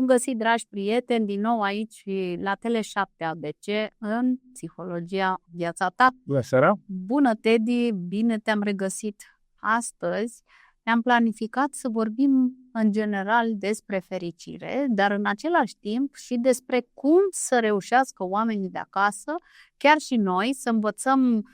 găsit, dragi prieteni, din nou aici la Tele7 ABC în Psihologia Viața Ta. Bună seara! Bună, Teddy! Bine te-am regăsit astăzi. Ne-am planificat să vorbim în general despre fericire, dar în același timp și despre cum să reușească oamenii de acasă, chiar și noi, să învățăm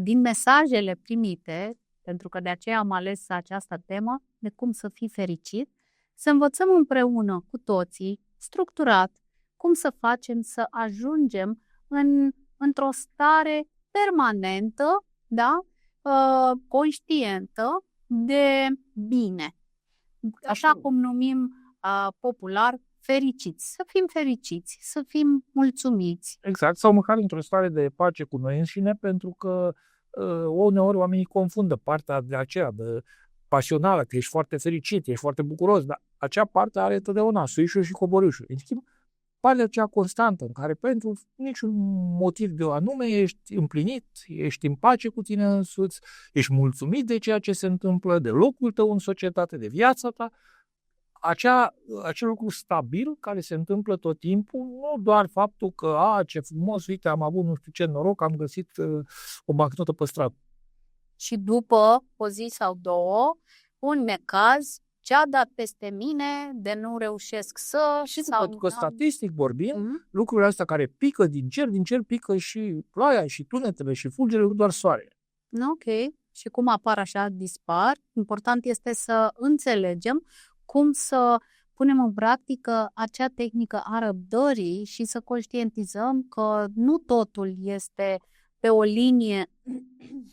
din mesajele primite, pentru că de aceea am ales această temă, de cum să fii fericit, să învățăm împreună cu toții, structurat, cum să facem să ajungem într-o stare permanentă, da? Conștientă de bine. Așa cum numim popular fericiți. Să fim fericiți, să fim mulțumiți. Exact, sau măcar într-o stare de pace cu noi înșine, pentru că uneori oamenii confundă partea de aceea, de pasională, că ești foarte fericit, ești foarte bucuros, dar acea parte are totdeauna suișuri și coborâșuri. În schimb, partea aceea constantă, în care pentru niciun motiv de anume ești împlinit, ești în pace cu tine însuți, ești mulțumit de ceea ce se întâmplă, de locul tău în societate, de viața ta, acel lucru stabil care se întâmplă tot timpul, nu doar faptul că, ce frumos, uite, am avut nu știu ce noroc, am găsit o bancnotă pe stradă. Și după o zi sau două, un necaz ce-a dat peste mine de nu reușesc să... Și pentru că statistic vorbind, lucrurile astea care pică din cer pică și ploaia, și tunetele, și fulgerele, nu doar soarele. Ok. Și cum apar așa, dispar. Important este să înțelegem cum să punem în practică acea tehnică a răbdării și să conștientizăm că nu totul este pe o linie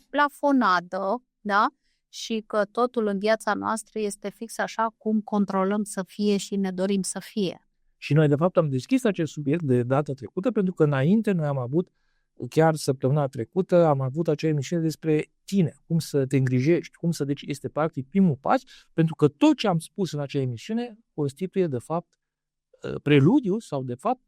plafonată, da? Și că totul în viața noastră este fix așa cum controlăm să fie și ne dorim să fie. Și noi, de fapt, am deschis acest subiect de data trecută, pentru că înainte noi am avut, chiar săptămâna trecută, am avut acea emisiune despre tine, cum să te îngrijești, deci este practic primul pas, pentru că tot ce am spus în acea emisiune constituie, de fapt, preludiu sau, de fapt,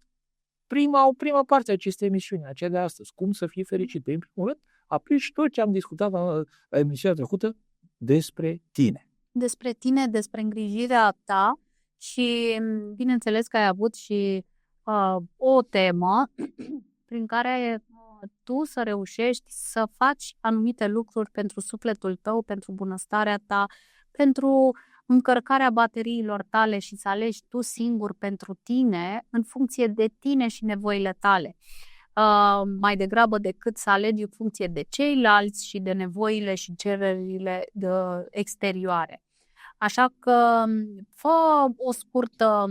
prima parte a acestei emisiuni, aceea de astăzi, cum să fii fericit. În primul rând, aplici tot ce am discutat la emisiunea trecută despre tine. Despre tine, despre îngrijirea ta și, bineînțeles că ai avut și o temă prin care tu să reușești să faci anumite lucruri pentru sufletul tău, pentru bunăstarea ta, pentru încărcarea bateriilor tale și să alegi tu singur pentru tine în funcție de tine și nevoile tale. Mai degrabă decât să alegi în funcție de ceilalți și de nevoile și cererile exterioare. Așa că fă o scurtă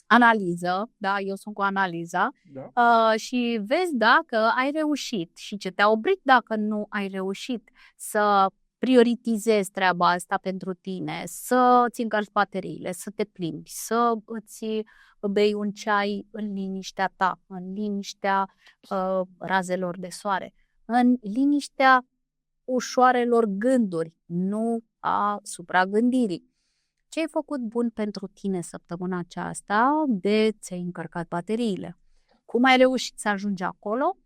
analiză, da, eu sunt cu analiza, da. Și vezi dacă ai reușit și ce te-a oprit dacă nu ai reușit să prioritizezi treaba asta pentru tine, să îți încarci bateriile, să te plimbi, să îți bei un ceai în liniștea ta, în liniștea razelor de soare, în liniștea ușoarelor gânduri, nu a supragândirii. Ce ai făcut bun pentru tine săptămâna aceasta de ți-ai încărcat bateriile? Cum ai reușit să ajungi acolo?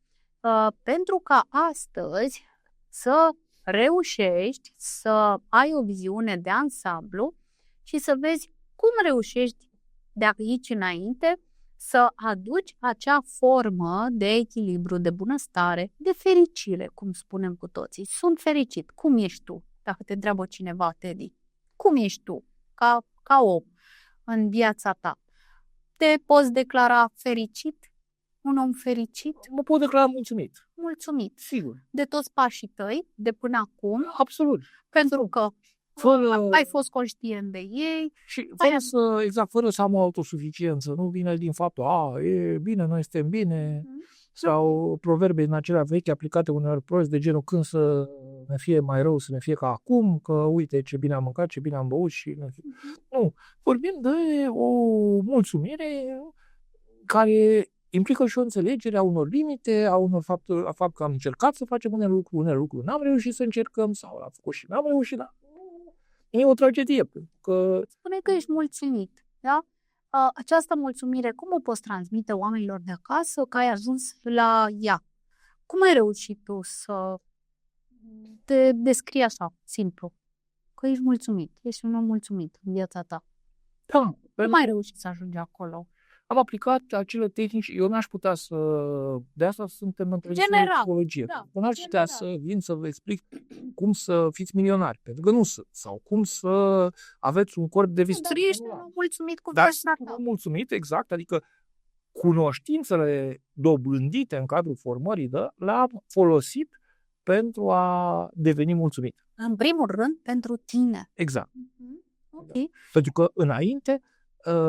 Pentru ca astăzi să reușești să ai o viziune de ansamblu și să vezi cum reușești de aici înainte să aduci acea formă de echilibru, de bunăstare, de fericire, cum spunem cu toții. Sunt fericit. Cum ești tu? Dacă te întreabă cineva, Teddy, cum ești tu ca om în viața ta? Te poți declara fericit? Un om fericit? Mă pot declara mulțumit. Mulțumit. Sigur. De toți pașii tăi, de până acum. Absolut. Pentru că ai fost conștient de ei. Și fără să am o autosuficiență. Nu vine din faptul, e bine, noi suntem bine. Sau proverbe în acelea vechi aplicate uneori prost, de genul când să ne fie mai rău, să ne fie ca acum, că uite ce bine am mâncat, ce bine am băut și... Nu. Vorbim de o mulțumire care implică și o înțelegere a unor limite, a unor fapt că am încercat să facem unele lucruri n-am reușit să încercăm, sau l-am făcut și n-am reușit, dar e o tragedie. Că... Spune că ești mulțumit, da? Această mulțumire, cum o poți transmite oamenilor de acasă că ai ajuns la ea? Cum ai reușit tu să te descrii așa, simplu? Că ești mulțumit, ești un om mulțumit în viața ta. Da, Cum mai reușit să ajungi acolo? Am aplicat acele tehnici, eu n-aș putea să... De asta suntem într-o psihologie. Da, Eu n-aș putea să vin să vă explic cum să fiți milionari, pentru că nu sunt. Sau cum să aveți un corp de vis. Ești mulțumit cu viața ta. Mulțumit, exact, adică cunoștințele dobândite în cadrul formării le-am folosit pentru a deveni mulțumit. În primul rând, pentru tine. Exact. Okay. Pentru că înainte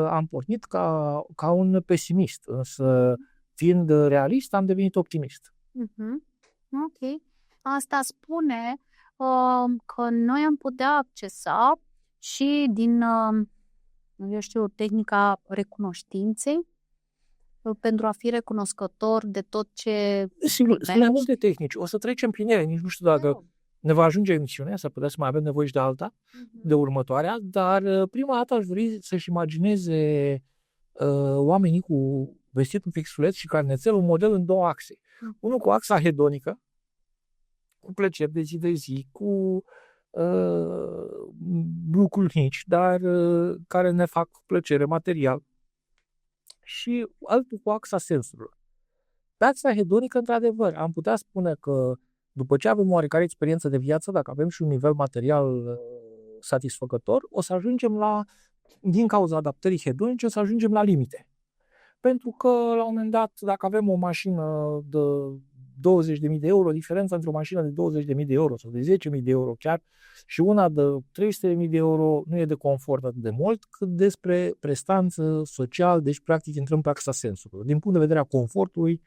am pornit ca un pesimist, însă fiind realist am devenit optimist. Ok. Asta spune că noi am putea accesa și din, tehnica recunoștinței pentru a fi recunoscător de tot ce... Sigur, sunt mai multe tehnici. O să trecem prin ele. Nici nu știu dacă ne va ajunge emisiunea, să putea să mai avem nevoie și de alta, de următoarea, dar prima dată aș vrea să-și imagineze oamenii cu vestitul pixuleț și carnețel un model în două axe. Unul cu axa hedonică, cu plăceri de zi de zi, cu lucruri mici, dar care ne fac plăcere material, și altul cu axa sensurilor. Pe axa hedonică, într-adevăr, am putea spune că după ce avem oarecare experiență de viață, dacă avem și un nivel material satisfăcător, o să ajungem din cauza adaptării hedonice, o să ajungem la limite. Pentru că, la un moment dat, dacă avem o mașină de 20.000 de euro, diferența între o mașină de 20.000 de euro sau de 10.000 de euro chiar și una de 300.000 de euro nu e de confort atât de mult, cât despre prestanță social, deci practic intrăm pe axa sensurilor. Din punct de vedere a confortului,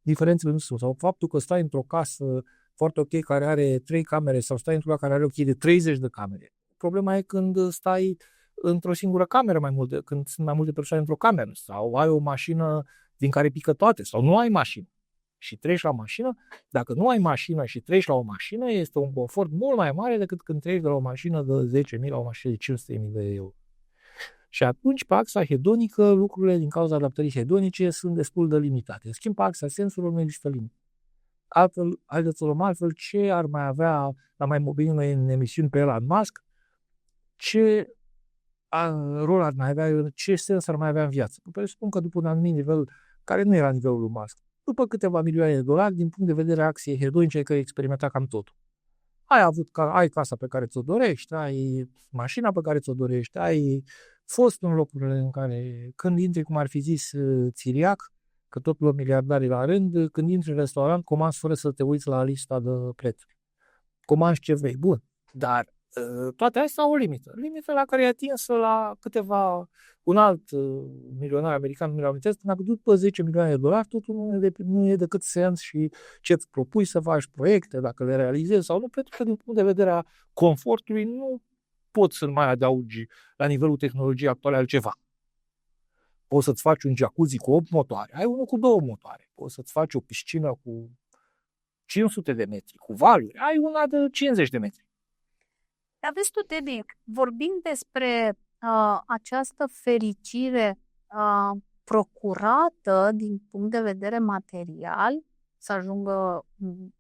diferențele nu sunt. Sau faptul că stai într-o casă foarte ok care are 3 camere sau stai într-o care are ok de 30 de camere. Problema e când stai într-o singură cameră când sunt mai multe persoane într-o cameră sau ai o mașină din care pică toate sau nu ai mașină și treci la mașină. Dacă nu ai mașină și treci la o mașină, este un confort mult mai mare decât când treci de la o mașină de 10.000 la o mașină de 500.000 de euro. Și atunci, pe axa hedonică, lucrurile din cauza adaptării hedonice sunt destul de limitate. În schimb, pe axa sensurilor nu există limite. Altfel, haideți să luăm altfel, ce ar mai avea, la mai mobilin noi în emisiuni pe Elon Musk, ce rol ar mai avea, ce sens ar mai avea în viață? Presupun că după un anumit nivel, care nu era nivelul lui Musk, după câteva milioane de dolari, din punct de vedere a axiei hedonice, că experimenta cam totul. Ai casa pe care ți-o dorești, ai mașina pe care ți-o dorești, ai fost în locurile în care, când intri, cum ar fi zis Țiriac, că tot luăm miliardari la rând, când intri în restaurant, comanzi fără să te uiți la lista de prețuri. Comanzi ce vrei, bun, dar toate astea au o limită. Limită la care e atinsă la un alt milionar american, nu-mi amintesc, dacă după 10 milioane de dolari, totul nu e decât sens și ce-ți propui să faci proiecte, dacă le realizezi sau nu, pentru că din punct de vedere a confortului nu poți să mai adaugi la nivelul tehnologiei actuale altceva. Poți să-ți faci un jacuzzi cu 8 motoare, ai unul cu 2 motoare. Poți să-ți faci o piscină cu 500 de metri, cu valuri, ai una de 50 de metri. Dar vezi tu, Teddy, vorbind despre această fericire procurată din punct de vedere material, să ajungă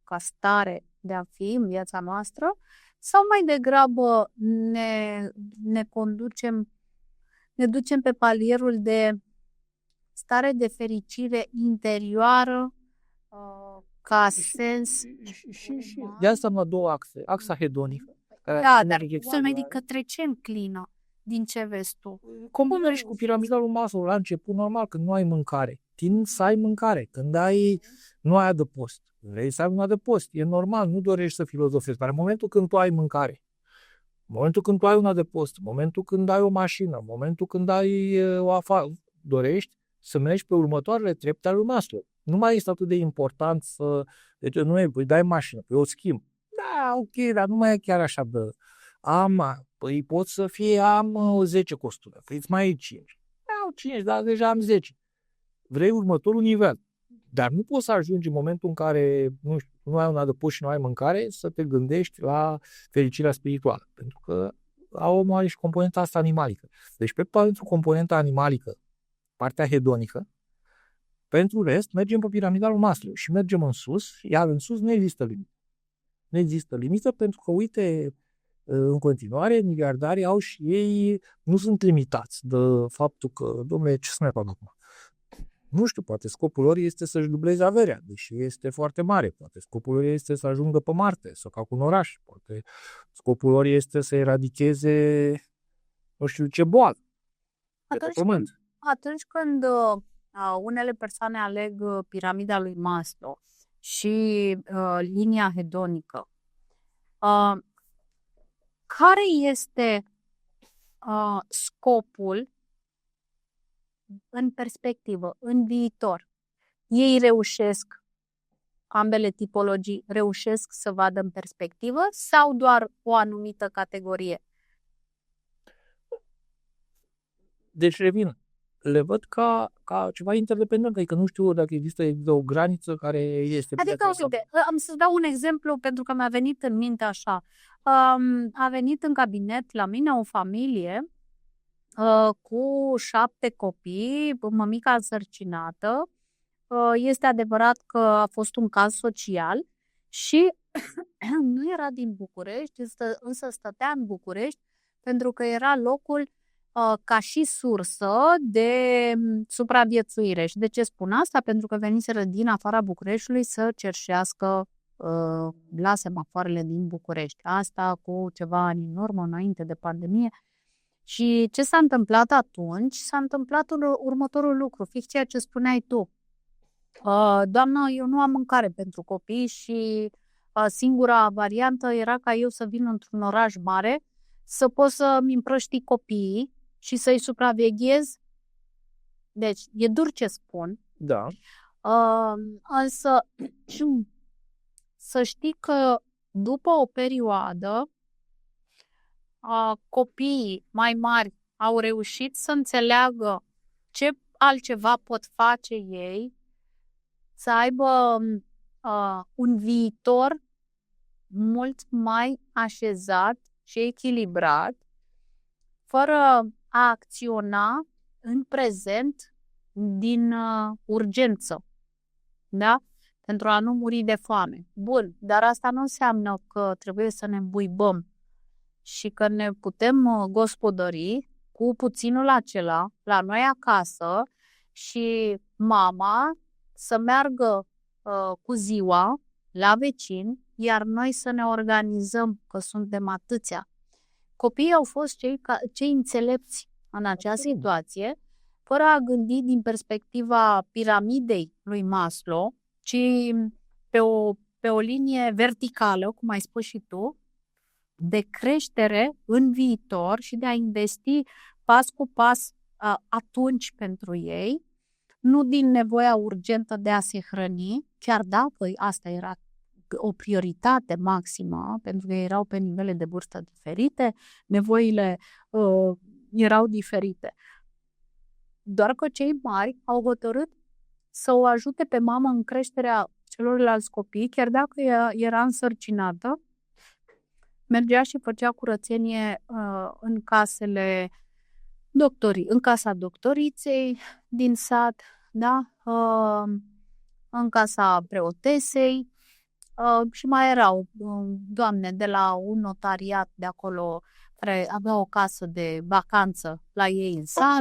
ca stare de a fi în viața noastră, sau mai degrabă ne ducem pe palierul de stare de fericire interioară ca sens. Și de asta am la două axe. Axa hedonică. Da, dar să mai către ce înclină? Din ce vezi tu? Cum și cu piramida lui Maslow la început, normal, când nu ai mâncare. Tind să ai mâncare. Când nu ai adăpost. Vrei să ai un adăpost. E normal, nu dorești să filozofezi. Dar în momentul când tu ai mâncare, în momentul când tu ai un adăpost, în momentul când ai o mașină, în momentul când ai o afară, dorești să mergi pe următoarele trepte ale lui Maslow. Nu mai este atât de important să... Deci nu e, păi dai mașină, păi o schimb. Da, ok, dar nu mai e chiar așa de... Păi pot să fie, am 10 costuri, păi îți mai ai 5. Au 5, dar deja am 10. Vrei următorul nivel. Dar nu poți să ajungi în momentul în care nu ai un adăpost și nu ai mâncare să te gândești la fericirea spirituală. Pentru că omul are și componenta asta animalică. Deci pentru componenta animalică, partea hedonică, pentru rest mergem pe piramida lui Maslow și mergem în sus, iar în sus nu există limită. Nu există limită pentru că, uite, în continuare, miliardarii au și ei, nu sunt limitați de faptul că, dom'le, ce să mai fac acum? Nu știu, poate scopul lor este să-și dubleze averea, deși este foarte mare. Poate scopul lor este să ajungă pe Marte, să facă un oraș. Poate scopul lor este să eradicheze nu știu ce boală de pe pământ. Atunci când unele persoane aleg piramida lui Maslow și linia hedonică, care este scopul în perspectivă, în viitor? Ei reușesc, ambele tipologii reușesc să vadă în perspectivă sau doar o anumită categorie? Deci, revin, le văd ca ceva interdependent, adică nu știu dacă există o graniță care este... Adică, uite, am să dau un exemplu pentru că mi-a venit în minte așa. A venit în cabinet la mine o familie cu 7 copii, mămica însărcinată. Este adevărat că a fost un caz social și nu era din București, însă stătea în București pentru că era locul ca și sursă de supraviețuire. Și de ce spun asta? Pentru că veniseră din afara Bucureștiului să cerșească la semafoarele din București. Asta cu ceva ani în urmă, înainte de pandemie. Și ce s-a întâmplat atunci? S-a întâmplat următorul lucru, fix ceea ce spuneai tu. Doamnă, eu nu am mâncare pentru copii și singura variantă era ca eu să vin într-un oraș mare, să pot să-mi împrăști copiii și să-i supraveghez. Deci, e dur ce spun. Da. Însă, să știi că după o perioadă, copiii mai mari au reușit să înțeleagă ce altceva pot face ei, să aibă un viitor mult mai așezat și echilibrat, fără a acționa în prezent din urgență, da? Pentru a nu muri de foame. Bun, dar asta nu înseamnă că trebuie să ne îmbuibăm și că ne putem gospodări cu puținul acela la noi acasă și mama să meargă cu ziua la vecini, iar noi să ne organizăm, că suntem atâția. Copiii au fost cei înțelepți în acea situație, fără a gândi din perspectiva piramidei lui Maslow, ci pe o linie verticală, cum ai spus și tu, de creștere în viitor și de a investi pas cu pas atunci pentru ei, nu din nevoia urgentă de a se hrăni, chiar dacă asta era o prioritate maximă, pentru că erau pe nivele de vârstă diferite, nevoile erau diferite. Doar că cei mari au hotărât să o ajute pe mamă în creșterea celorlalți copii, chiar dacă era însărcinată, mergea și făcea curățenie în casele în casa doctoriței din sat, da? În casa preotesei și mai erau doamne de la un notariat de acolo care avea o casă de vacanță la ei în sat,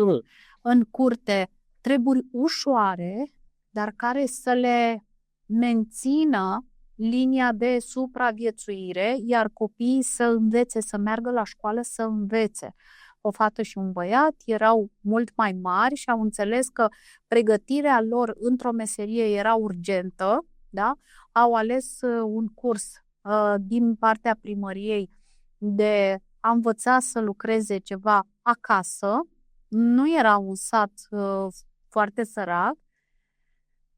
în curte, treburi ușoare, dar care să le mențină linia de supraviețuire, iar copiii să învețe, să meargă la școală, să învețe. O fată și un băiat erau mult mai mari și au înțeles că pregătirea lor într-o meserie era urgentă, da? Au ales un curs din partea primăriei de a învăța să lucreze ceva acasă. Nu era un sat foarte sărac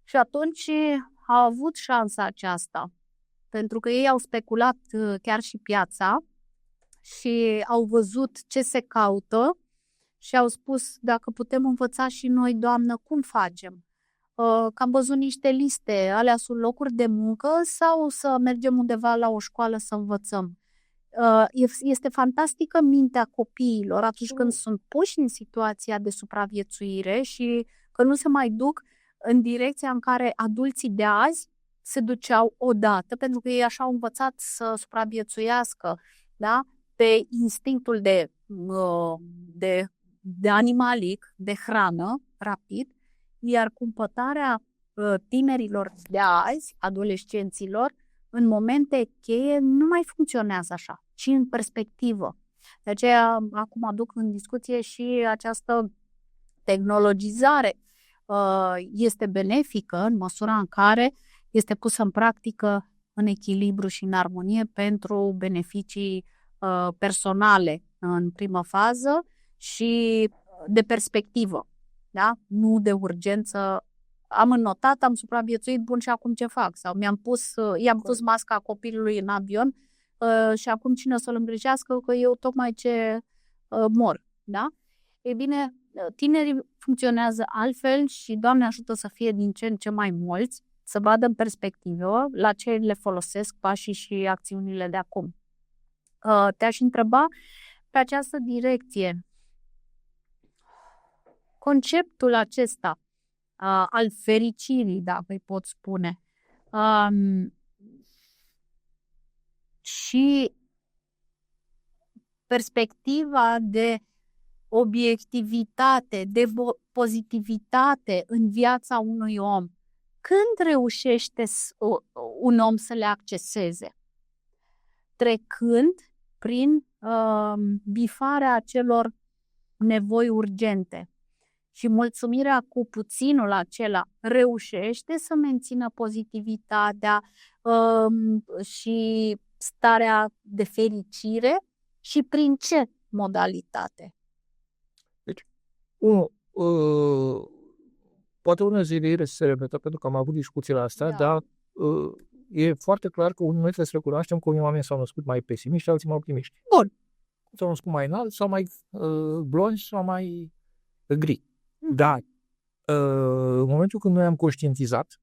și atunci au avut șansa aceasta, pentru că ei au speculat chiar și piața și au văzut ce se caută și au spus, dacă putem învăța și noi, doamnă, cum facem? Că am văzut niște liste, alea sunt locuri de muncă sau să mergem undeva la o școală să învățăm? Este fantastică mintea copiilor atunci când sunt puși în situația de supraviețuire și că nu se mai duc în direcția în care adulții de azi se duceau odată, pentru că ei așa au învățat să supraviețuiască, da? pe instinctul de animalic, de hrană, rapid, iar cumpătarea tinerilor de azi, adolescenților, în momente cheie, nu mai funcționează așa, ci în perspectivă. De aceea, acum aduc în discuție și această tehnologizare este benefică în măsura în care este pusă în practică în echilibru și în armonie pentru beneficii personale în primă fază și de perspectivă, da? Nu de urgență. Am înnotat, am supraviețuit, bun, și acum ce fac? Sau i-am pus masca copilului în avion și acum cine o să-l îngrijească, că eu tocmai ce mor, da? Ei bine, tinerii funcționează altfel și Doamne ajută să fie din ce în ce mai mulți, să vadă în perspectivă la ce le folosesc pașii și acțiunile de acum. Te-aș întreba pe această direcție. Conceptul acesta al fericirii, dacă îi pot spune, și perspectiva de obiectivitate, de pozitivitate în viața unui om, când reușește un om să le acceseze? Trecând prin bifarea acelor nevoi urgente. Și mulțumirea cu puținul acela reușește să mențină pozitivitatea și starea de fericire și prin ce modalitate? Deci, poate unele zile se repetă pentru că am avut discuții la astea, dar e foarte clar că noi trebuie să recunoaștem că unii oameni s-au născut mai pesimiști și alții mai optimiști. Bun. S-au născut mai înalt sau mai blonzi sau mai gri. Dar în momentul când noi am conștientizat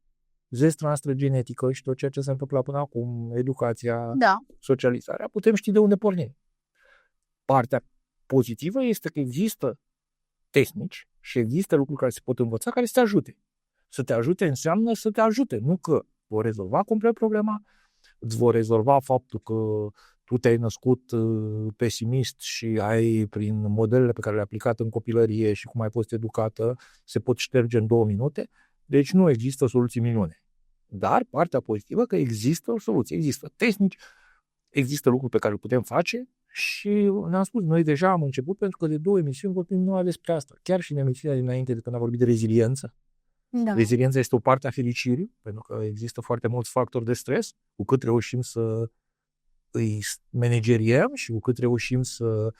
zestra noastră genetică și tot ceea ce s-a întâmplat până acum, educația, socializarea, putem ști de unde pornim. Partea pozitivă este că există tehnici și există lucruri care se pot învăța care să te ajute. Să te ajute înseamnă să te ajute, nu că vor rezolva complet problema, îți vor rezolva faptul că tu te-ai născut pesimist și ai, prin modelele pe care le-ai aplicat în copilărie și cum ai fost educată, se pot șterge în 2 minute. Deci nu există soluții minune. Dar partea pozitivă că există o soluție, există tehnici, există lucruri pe care le putem face și ne-am spus, noi deja am început pentru că de 2 emisiuni vorbim numai despre asta. Chiar și în emisiunea dinainte de când am vorbit de reziliență. Da. Reziliența este o parte a fericirii, pentru că există foarte mulți factori de stres, cu cât reușim să îi manageriem și cu cât reușim să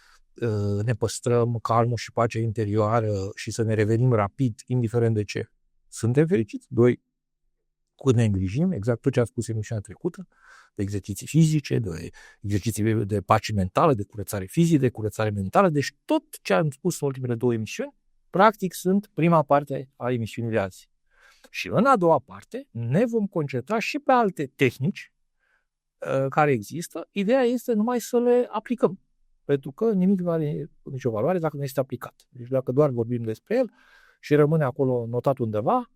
ne păstrăm calmul și pacea interioară și să ne revenim rapid, indiferent de ce. Suntem fericiți. 2. Când ne îngrijim, exact tot ce a spus emisiunea trecută, de exerciții fizice, de exerciții de pace mentală, de curățare fizică, de curățare mentală, deci tot ce am spus în ultimele 2 emisiuni, practic sunt prima parte a emisiunii de azi. Și în a doua parte ne vom concentra și pe alte tehnici care există. Ideea este numai să le aplicăm. Pentru că nimic nu are nicio valoare dacă nu este aplicat. Deci dacă doar vorbim despre el și rămâne acolo notat undeva,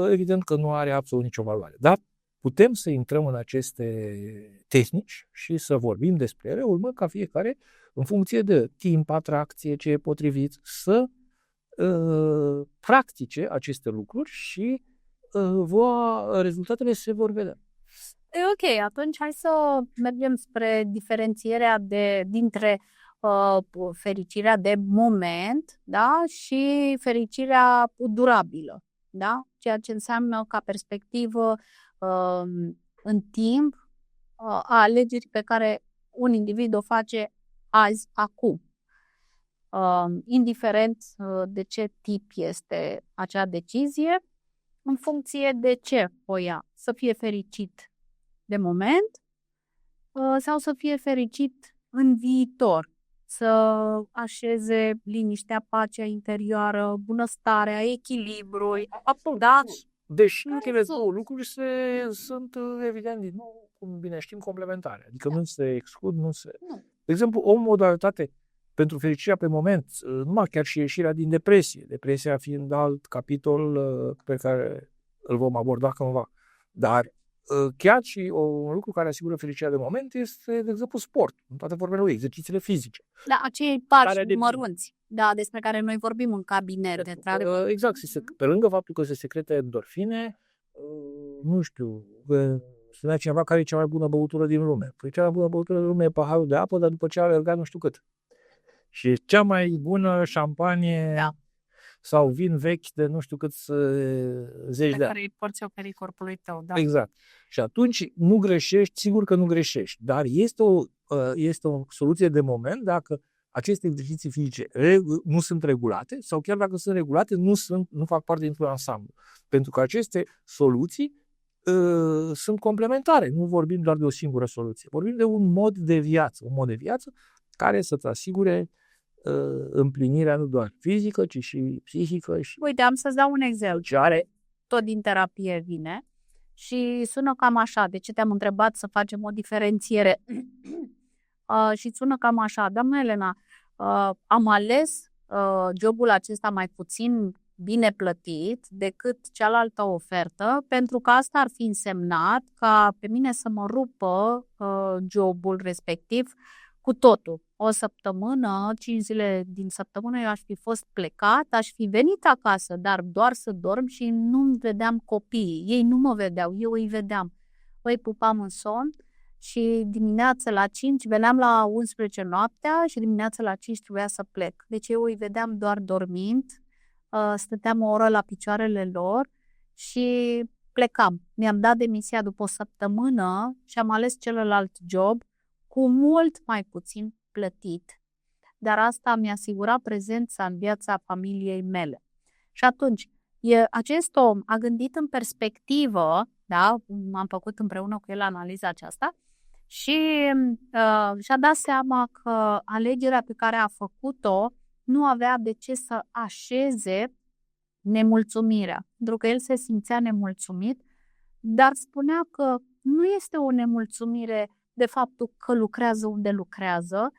evident că nu are absolut nicio valoare. Dar putem să intrăm în aceste tehnici și să vorbim despre ele, urmând ca fiecare, în funcție de timp, atracție, ce e potrivit, să practice aceste lucruri și rezultatele se vor vedea. Ok, atunci hai să mergem spre diferențierea dintre fericirea de moment, da, și fericirea durabilă, da? Ceea ce înseamnă ca perspectivă în timp a alegerii pe care un individ o face azi, acum. Indiferent de ce tip este acea decizie, în funcție de ce o ia. Să fie fericit de moment sau să fie fericit în viitor. Să așeze liniștea, pacea interioară, bunăstarea, echilibrul. Da? Deși cele două lucruri sunt evident din nou, cum bine știm, complementare. Adică nu se exclud, nu se... De exemplu, o modalitate pentru fericirea pe moment, numai chiar și ieșirea din depresie. Depresia fiind alt capitol pe care îl vom aborda cândva. Dar chiar și un lucru care asigură fericirea de moment este, de exemplu, sport, în toate formele lui, exercițiile fizice. Da, acei pași mărunți, da, despre care noi vorbim în cabinete. Exact, pe lângă faptul că se secretă endorfine, nu știu, spunea cineva care e cea mai bună băutură din lume. Păi cea mai bună băutură din lume e paharul de apă, dar după ce a alergat nu știu cât. Și cea mai bună șampanie sau vin vechi de nu știu cât zeci de ani. Care îi porți oferi corpului tău, da. Exact. Și atunci nu greșești, sigur că nu greșești, dar este o soluție de moment dacă aceste exerciții fizice nu sunt regulate sau chiar dacă sunt regulate, nu fac parte dintr-un ansamblu. Pentru că aceste soluții sunt complementare. Nu vorbim doar de o singură soluție. Vorbim de un mod de viață care să-ți asigure împlinirea nu doar fizică, ci și psihică. Uite, am să-ți dau un exemplu. Ce are? Tot din terapie vine și sună cam așa. De ce te-am întrebat să facem o diferențiere? Și sună cam așa. Doamna Elena, am ales jobul acesta mai puțin bine plătit decât cealaltă ofertă, pentru că asta ar fi însemnat ca pe mine să mă rupă jobul respectiv cu totul. O săptămână, 5 zile din săptămână eu aș fi fost plecat, aș fi venit acasă, dar doar să dorm și nu vedeam copiii. Ei nu mă vedeau, eu îi vedeam. Îi pupam în somn și dimineața la 5, veneam la 11 noaptea și dimineața la 5 trebuia să plec. Deci eu îi vedeam doar dormind, stăteam o oră la picioarele lor și plecam. Mi-am dat demisia după o săptămână și am ales celălalt job cu mult mai puțin plătit, dar asta mi-a asigurat prezența în viața familiei mele. Și atunci, acest om a gândit în perspectivă, da, am făcut împreună cu el analiza aceasta și și-a dat seama că alegerea pe care a făcut-o nu avea de ce să așeze nemulțumirea, pentru că el se simțea nemulțumit, dar spunea că nu este o nemulțumire de faptul că lucrează unde lucrează,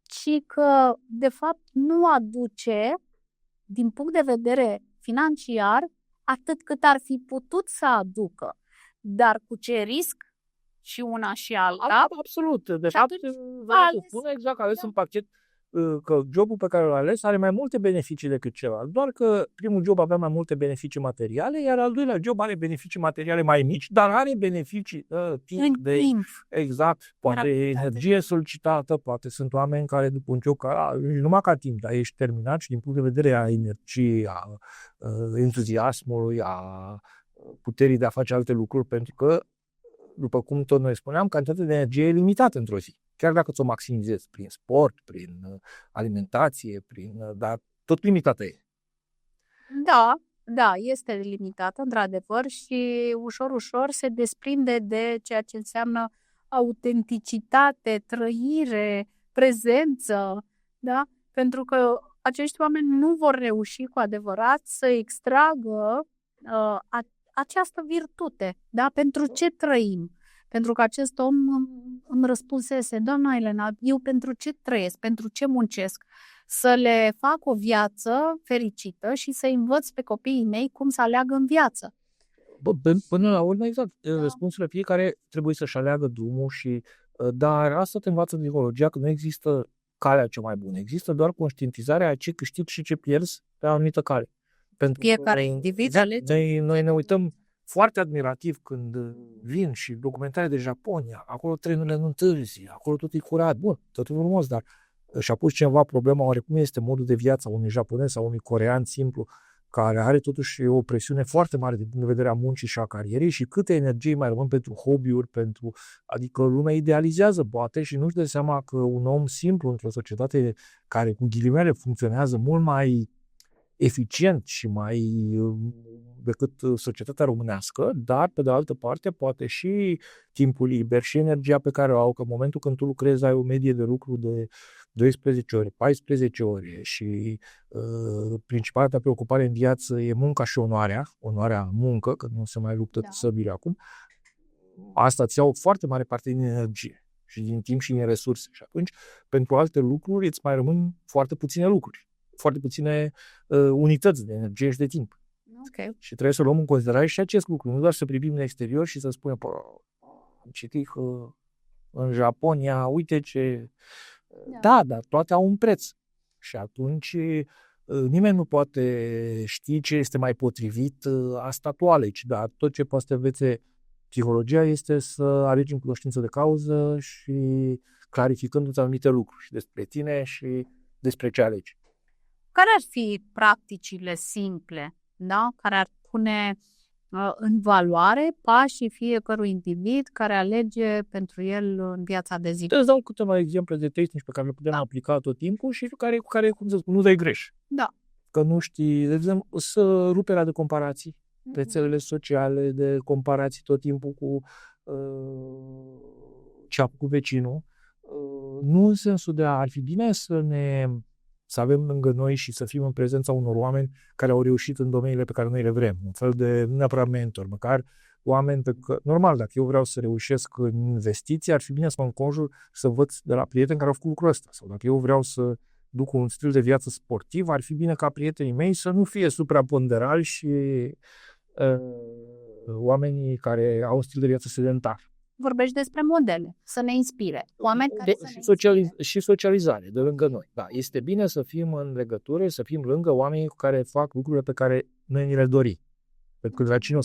ci că, de fapt, nu aduce, din punct de vedere financiar, atât cât ar fi putut să aducă. Dar cu ce risc și una și alta? Absolut. De fapt, spune exact că ales un pachet, că jobul pe care l-a ales are mai multe beneficii decât celălalt. Doar că primul job avea mai multe beneficii materiale, iar al doilea job are beneficii materiale mai mici, dar are beneficii timp. Exact. Poate energie solicitată, poate sunt oameni care după un job, numai ca timp, dar ești terminat și din punct de vedere a energiei, a entuziasmului, a puterii de a face alte lucruri, pentru că, după cum tot noi spuneam, cantitatea de energie e limitată într-o zi. Chiar dacă ți-o maximizezi prin sport, prin alimentație, dar tot limitată e. Da, este limitată, într-adevăr, și ușor se desprinde de ceea ce înseamnă autenticitate, trăire, prezență, da? Pentru că acești oameni nu vor reuși cu adevărat să extragă această virtute, da? Pentru ce trăim? Pentru că acest om îmi răspunsese: doamna Elena, eu pentru ce trăiesc, pentru ce muncesc? Să le fac o viață fericită și să învăț pe copiii mei cum să aleagă în viață. Până la urmă, exact. Răspunsurile fiecare trebuie să-și aleagă drumul dar asta te învață psihologia, că nu există calea cea mai bună. Există doar conștientizarea a ce câștigi și ce pierzi pe o anumită cale. Pentru fiecare individ alege. Noi ne uităm foarte admirativ când vin și documentare de Japonia, acolo trenurile nu întârzi, acolo tot e curat, bun, totul frumos, dar și-a pus cineva problema oare cum este modul de viață a unui japonez sau unui corean simplu, care are totuși o presiune foarte mare din punct de vedere a muncii și a carierei și câte energie mai rămân pentru hobby-uri, adică lumea idealizează poate și nu-și dă seama că un om simplu într-o societate care cu ghilimele funcționează mult mai eficient și mai decât societatea românească, dar pe de altă parte poate și timpul liber și energia pe care o au, că în momentul când tu lucrezi ai o medie de lucru de 12 ore, 14 ore și principala ta preocupare în viață e munca și onoarea muncă, că nu se mai luptă săbile acum, asta îți ia o foarte mare parte din energie și din timp și din resurse și atunci pentru alte lucruri îți mai rămân foarte puține lucruri, foarte puține unități de energie și de timp. Okay. Și trebuie să luăm în considerare și acest lucru. Nu doar să privim în exterior și să spunem, am citit că în Japonia, uite ce... Da, dar toate au un preț. Și atunci nimeni nu poate ști ce este mai potrivit a statualei, dar tot ce poate să învețe psihologia este să alegi în cunoștință de cauză și clarificându-ți anumite lucruri și despre tine și despre ce alegi. Care ar fi practicile simple, da? Care ar pune în valoare pașii fiecărui individ care alege pentru el în viața de zi? Îți dau câteva exemple de tehnici pe care le putem aplica tot timpul și cu care, cum să spun, nu dai greș. Da. Că nu știi, de exemplu, să ruperea de comparații, rețelele sociale, de comparații tot timpul cu ce a făcut vecinul. Nu în sensul de ar fi bine să avem lângă noi și să fim în prezența unor oameni care au reușit în domeniile pe care noi le vrem. Un fel de, nu neapărat mentor, măcar oameni normal, dacă eu vreau să reușesc în investiții, ar fi bine să mă înconjur să învăț de la prieteni care au făcut lucrul ăsta. Sau dacă eu vreau să duc un stil de viață sportiv, ar fi bine ca prietenii mei să nu fie supraponderali și oamenii care au un stil de viață sedentar. Vorbești despre modele, să ne inspire. Oameni care să ne inspire. Și socializare de lângă noi. Da, este bine să fim în legătură, să fim lângă oamenii cu care fac lucrurile pe care noi ni le dorim. Pentru că la cine o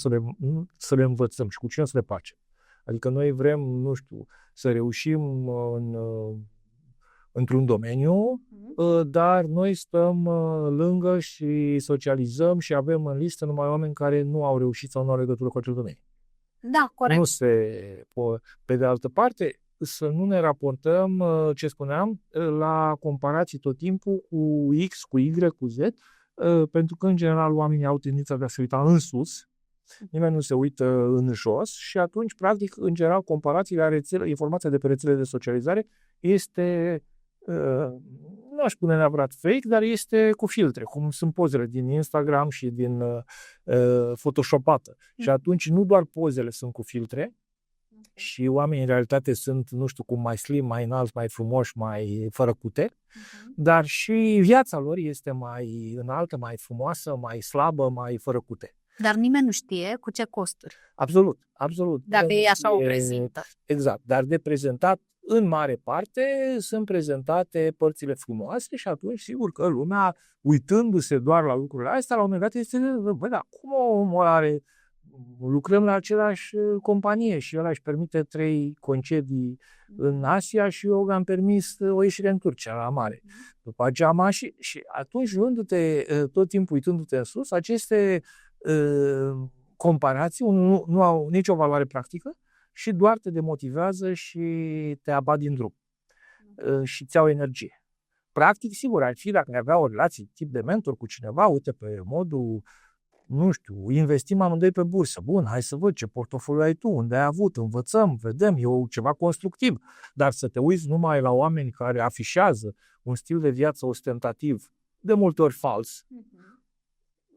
să le învățăm și cu cine o să le facem. Adică noi vrem, nu știu, să reușim într-un domeniu, dar noi stăm lângă și socializăm și avem în listă numai oameni care nu au reușit sau nu au legătură cu acel domeniu. Da, corect. Pe de altă parte, să nu ne raportăm, ce spuneam, la comparații tot timpul cu X, cu Y, cu Z, pentru că, în general, oamenii au tendința de a se uita în sus, nimeni nu se uită în jos și atunci, practic, în general, comparațiile informația de pe rețele de socializare este, nu aș spune neapărat fake, dar este cu filtre, cum sunt pozele din Instagram și din photoshopată. Și atunci nu doar pozele sunt cu filtre, și oamenii în realitate sunt, nu știu cum, mai slim, mai înalți, mai frumoși, mai fărăcute, dar și viața lor este mai înaltă, mai frumoasă, mai slabă, mai fărăcute. Dar nimeni nu știe cu ce costuri. Absolut, absolut. Dacă ei așa o prezintă. Exact, dar de prezentat, în mare parte, sunt prezentate părțile frumoase și atunci, sigur că lumea, uitându-se doar la lucrurile astea, la un moment dat este, băi, dar cum omul are... Lucrăm la același companie și ăla își permite 3 concedii în Asia și eu am permis o ieșire în Turcia la mare. După aceea și atunci, luându-te tot timpul uitându-te în sus, aceste comparații nu au nicio valoare practică și doar te demotivează și te abat din drum și ți-au energie. Practic, sigur, ar fi dacă ai avea o relație tip de mentor cu cineva, uite, pe modul, nu știu, investim amândoi pe bursă. Bun, hai să văd ce portofoliu ai tu, unde ai avut, învățăm, vedem, e ceva constructiv. Dar să te uiți numai la oameni care afișează un stil de viață ostentativ, de multe ori fals,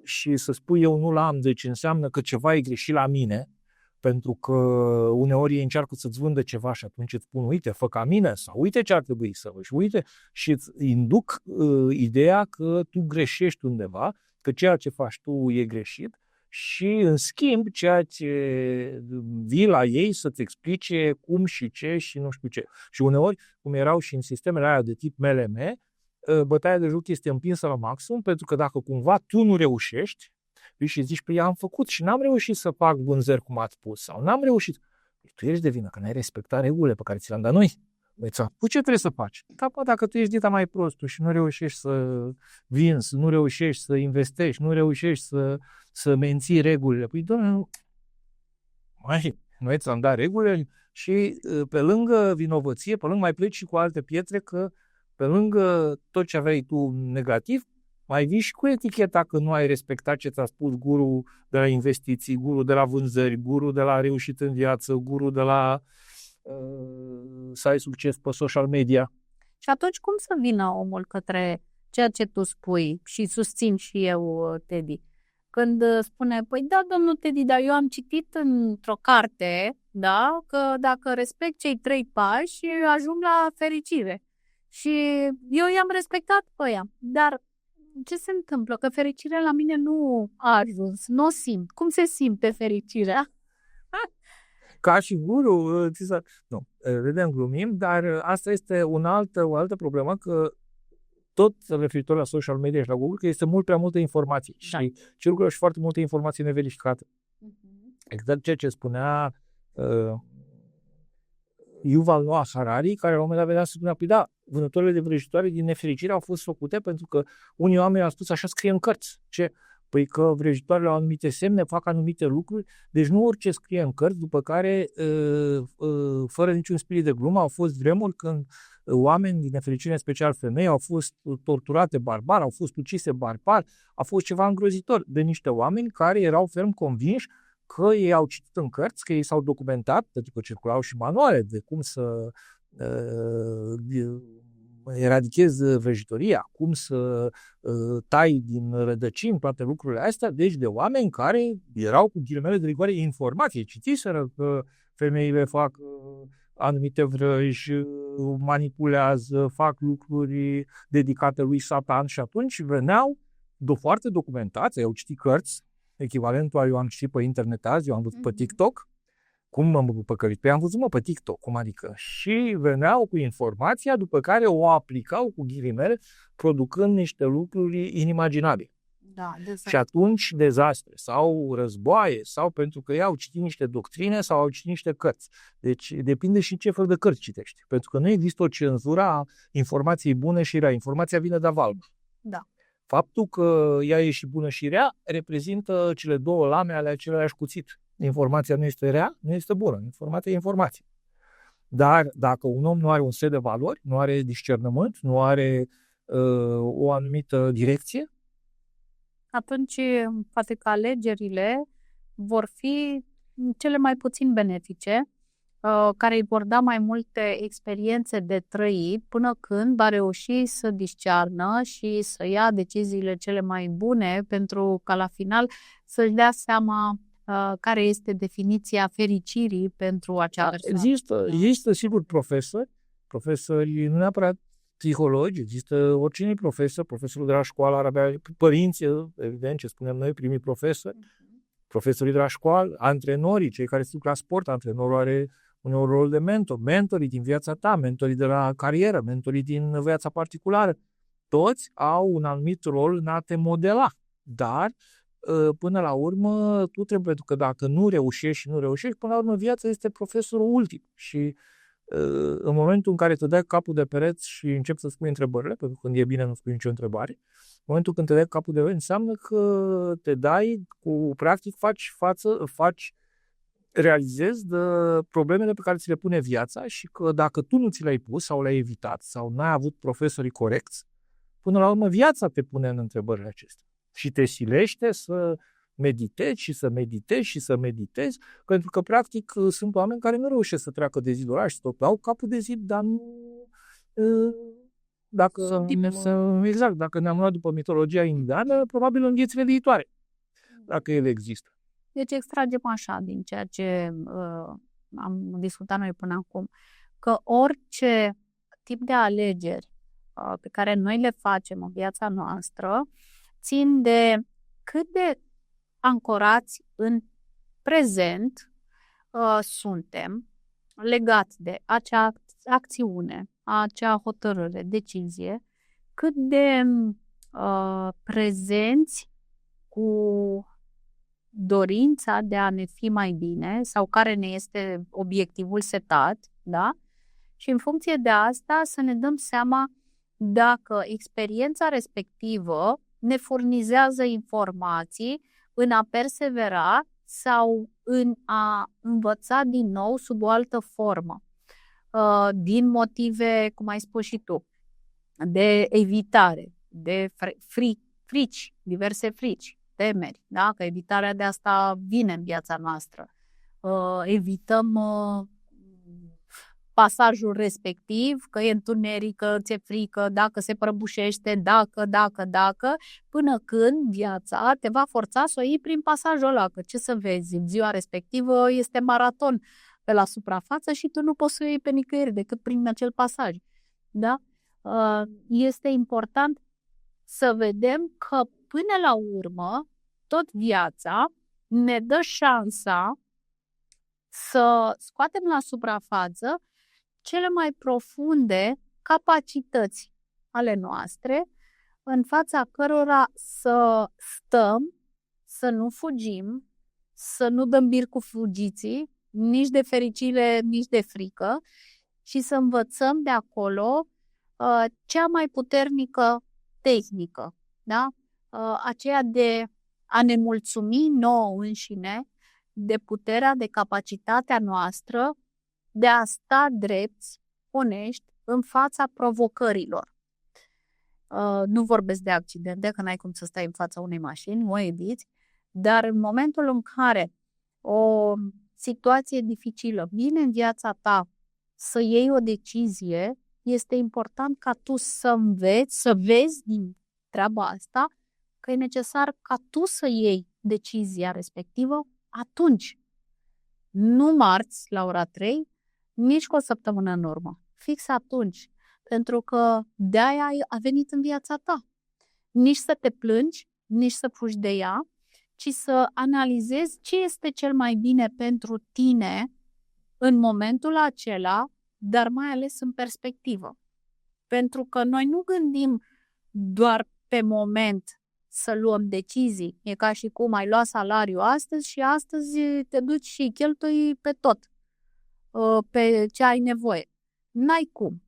și să spui eu nu l-am, deci înseamnă că ceva e greșit la mine, pentru că uneori ei încearcă să-ți vândă ceva și atunci îți spun, uite, fă ca mine, sau uite ce ar trebui să faci, uite, și îți induc ideea că tu greșești undeva, că ceea ce faci tu e greșit și, în schimb, ceea ce vii la ei să-ți explice cum și ce și nu știu ce. Și uneori, cum erau și în sistemele alea de tip MLM, bătaia de joc este împinsă la maxim, pentru că dacă cumva tu nu reușești, vii și zici, păi am făcut și n-am reușit să fac vânzări cum ați spus, sau n-am reușit. Tu ești de vină, că n-ai respectat regulile pe care ți le-am dat noi. Ce trebuie să faci? Da, dacă tu ești dita mai prostul și nu reușești să vinzi, nu reușești să investești, nu reușești să menții regulile, păi, doamne, noi ți-am dat regulile și pe lângă vinovăție, pe lângă mai pleci și cu alte pietre, că pe lângă tot ce aveai tu negativ, mai vii și cu eticheta că nu ai respectat ce ți-a spus gurul de la investiții, gurul de la vânzări, gurul de la reușit în viață, gurul de la să ai succes pe social media. Și atunci cum să vină omul către ceea ce tu spui și susțin și eu, Teddy? Când spune, păi da, domnul Teddy, dar eu am citit într-o carte, da, că dacă respect cei 3 pași, ajung la fericire. Și eu i-am respectat pe ea. Dar ce se întâmplă? Că fericirea la mine nu a ajuns, nu o simt. Cum se simte fericirea? Ca și guru, nu, vedem, glumim, dar asta este o altă problemă, că tot referitor la social media și la Google, că este mult prea multă informație și circulă și foarte multe informații neverificate. Exact ceea ce spunea Yuval Noah Harari, care la un moment dat venea să spunea, păi da, vânătorile de vrăjitoare din nefericire au fost făcute pentru că unii oameni au spus așa scrie în cărți. Ce? Păi că vrăjitoarele au anumite semne, fac anumite lucruri, deci nu orice scrie în cărți, după care, fără niciun spirit de glumă, au fost vremuri când oameni, din nefericire, în special femei, au fost torturate barbar, au fost ucise barbar, a fost ceva îngrozitor de niște oameni care erau ferm convinși că ei au citit în cărți, că ei s-au documentat, pentru că circulau și manuale de cum să eradichezi vrăjitoria, cum să tai din rădăcini toate lucrurile astea, deci de oameni care erau cu ghilimele de rigoare informații, citiseră că femeile fac anumite vrăji, manipulează, fac lucruri dedicate lui Satan și atunci veneau foarte documentați, au citit cărți, echivalentul eu am citit pe internet azi, eu am văzut pe TikTok, cum m-am păcălit? Păi am văzut pe TikTok, cum adică? Și veneau cu informația, după care o aplicau cu ghilimele, producând niște lucruri inimaginabile. Da, și atunci dezastre, sau războaie, sau pentru că ei au citit niște doctrine sau au citit niște cărți. Deci depinde și ce fel de cărți citești. Pentru că nu există o cenzură a informației bune și rea. Informația vine de valmă. Da. Faptul că ea e și bună și rea reprezintă cele două lame ale aceleași cuțit. Informația nu este rea, nu este bună. Informația e informație. Dar dacă un om nu are un set de valori, nu are discernământ, nu are o anumită direcție, atunci poate că alegerile vor fi cele mai puțin benefice, care îi vor da mai multe experiențe de trăit până când va reuși să discearnă și să ia deciziile cele mai bune pentru ca la final să-și dea seama care este definiția fericirii pentru acea persoană. Există sigur profesori nu neapărat psihologi, există oricine profesorul de la școală ar avea părinți, evident, ce spunem noi, primii profesori, profesorii de la școală, antrenorii, cei care se duc la sport, antrenorul are un rol de mentor, mentorii din viața ta, mentorii de la carieră, mentorii din viața particulară. Toți au un anumit rol în a te modela, dar până la urmă tu trebuie, pentru că dacă nu reușești, până la urmă viața este profesorul ultim și în momentul în care te dai capul de pereți și începi să spui întrebările, pentru că când e bine nu spui nicio întrebare, în momentul când te dai capul de pereți înseamnă că te dai practic realizezi de problemele pe care ți le pune viața și că dacă tu nu ți le-ai pus sau le-ai evitat sau n-ai avut profesorii corecți, până la urmă viața te pune în întrebările acestea și te silește să meditezi și să meditezi și să meditezi, pentru că practic sunt oameni care nu reușesc să treacă de zidul ăla și tot au capul de zid, dar nu... Dacă ne-am luat după mitologia indiană, probabil în viețile viitoare, dacă ele există. Deci extragem așa din ceea ce am discutat noi până acum, că orice tip de alegeri pe care noi le facem în viața noastră țin de cât de ancorați în prezent suntem, legat de acea acțiune, acea hotărâre, decizie, cât de prezenți cu dorința de a ne fi mai bine sau care ne este obiectivul setat, da? Și în funcție de asta să ne dăm seama dacă experiența respectivă ne furnizează informații în a persevera sau în a învăța din nou sub o altă formă, din motive, cum ai spus și tu, de evitare, de frici, diverse frici, temeri, da? Că evitarea de asta vine în viața noastră. Evităm pasajul respectiv, că e întuneric, că ți-e frică, dacă se prăbușește, dacă, până când viața te va forța să o iei prin pasajul ăla, că ce să vezi, în ziua respectivă este maraton pe la suprafață și tu nu poți să o iei pe nicăieri decât prin acel pasaj. Da? Este important să vedem că până la urmă tot viața ne dă șansa să scoatem la suprafață cele mai profunde capacități ale noastre, în fața cărora să stăm, să nu fugim, să nu dăm bir cu fugiții, nici de fericire, nici de frică, și să învățăm de acolo cea mai puternică tehnică, da? Aceea de a ne mulțumi nouă înșine de puterea, de capacitatea noastră de a sta drepți, onești, în fața provocărilor. Nu vorbesc de accidente, că n-ai cum să stai în fața unei mașini, o eviți, dar în momentul în care o situație dificilă vine în viața ta să iei o decizie, este important ca tu să înveți, să vezi din treaba asta că e necesar ca tu să iei decizia respectivă atunci. Nu marți la ora 3, nici cu o săptămână în urmă. Fix atunci. Pentru că de-aia a venit în viața ta. Nici să te plângi, nici să fugi de ea, ci să analizezi ce este cel mai bine pentru tine în momentul acela, dar mai ales în perspectivă. Pentru că noi nu gândim doar pe moment să luăm decizii. E ca și cum ai luat salariu astăzi și astăzi te duci și cheltui pe tot, pe ce ai nevoie. N-ai cum.